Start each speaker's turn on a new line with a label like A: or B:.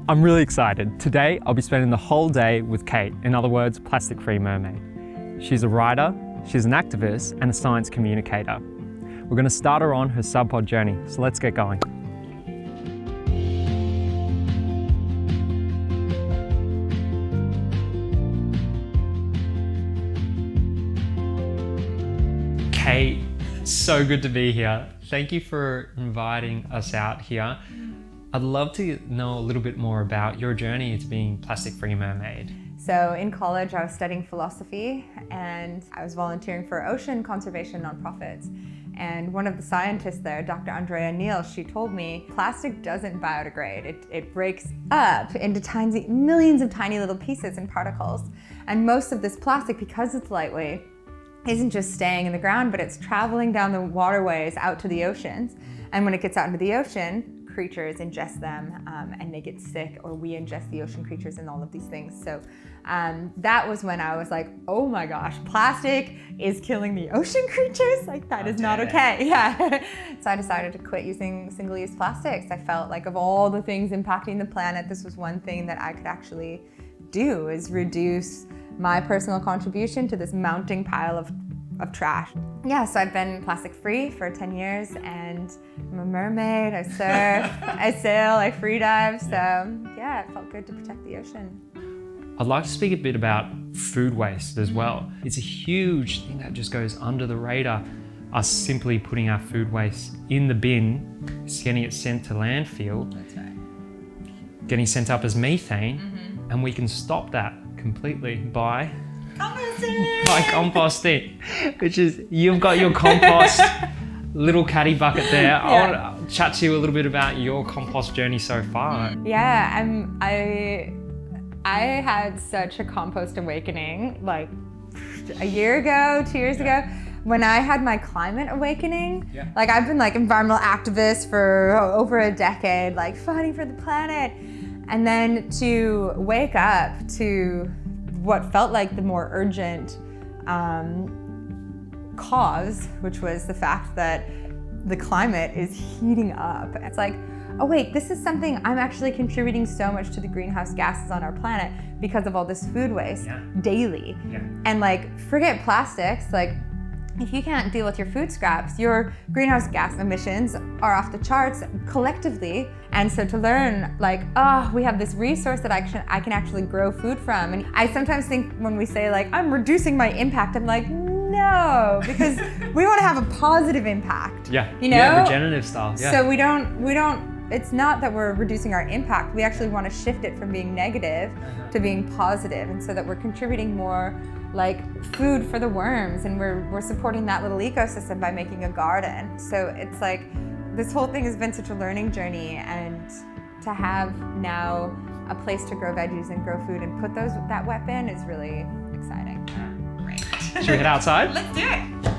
A: I'm really excited. Today, I'll be spending the whole day with Kate, in other words, Plastic-Free Mermaid. She's a writer, she's an activist, and a science communicator. We're going to start her on her Subpod journey, so let's get going. Kate, so good to be here. Thank you for inviting us out here. I'd love to know a little bit more about your journey to being Plastic-Free Mermaid.
B: So in college, I was studying philosophy and I was volunteering for ocean conservation nonprofits. And one of the scientists there, Dr. Andrea Neal, she told me plastic doesn't biodegrade. It breaks up into millions of tiny little pieces and particles. And most of this plastic, because it's lightweight, isn't just staying in the ground, but it's traveling down the waterways out to the oceans. And when it gets out into the ocean, creatures ingest them and they get sick, or we ingest the ocean creatures and all of these things. So that was when I was like, oh my gosh, plastic is killing the ocean creatures? Like, that is not okay. Yeah. So I decided to quit using single-use plastics. I felt like of all the things impacting the planet, this was one thing that I could actually do, is reduce my personal contribution to this mounting pile of trash. Yeah, so I've been plastic free for 10 years and I'm a mermaid, I surf, I sail, I free dive. So yeah, it felt good to protect the ocean.
A: I'd like to speak a bit about food waste as well. It's a huge thing that just goes under the radar. Us simply putting our food waste in the bin, getting it sent to landfill,
B: That's right.
A: getting sent up as methane, and we can stop that completely by composting, which is, you've got your compost little caddy bucket there.
B: Yeah.
A: I want to chat to you a little bit about your compost journey so far.
B: Yeah, I had such a compost awakening like a year ago, 2 years ago, when I had my climate awakening.
A: Yeah.
B: Like, I've been like environmental activist for over a decade, like fighting for the planet. And then to wake up to what felt like the more urgent cause, which was the fact that the climate is heating up. It's like, oh wait, this is something I'm actually contributing so much to the greenhouse gases on our planet because of all this food waste daily.
A: Yeah.
B: And like, forget plastics, like, if you can't deal with your food scraps, your greenhouse gas emissions are off the charts collectively. And so to learn, like, oh, we have this resource that I can actually grow food from. And I sometimes think when we say like, I'm reducing my impact, I'm like, no, because we want to have a positive impact.
A: Yeah,
B: you know?
A: Yeah, regenerative style. Yeah.
B: So we don't, it's not that we're reducing our impact. We actually want to shift it from being negative to being positive. And so that we're contributing more like food for the worms, and we're supporting that little ecosystem by making a garden. So it's like, this whole thing has been such a learning journey, and to have now a place to grow veggies and grow food and put that weapon is really exciting.
A: Great. Should we head outside?
B: Let's do it.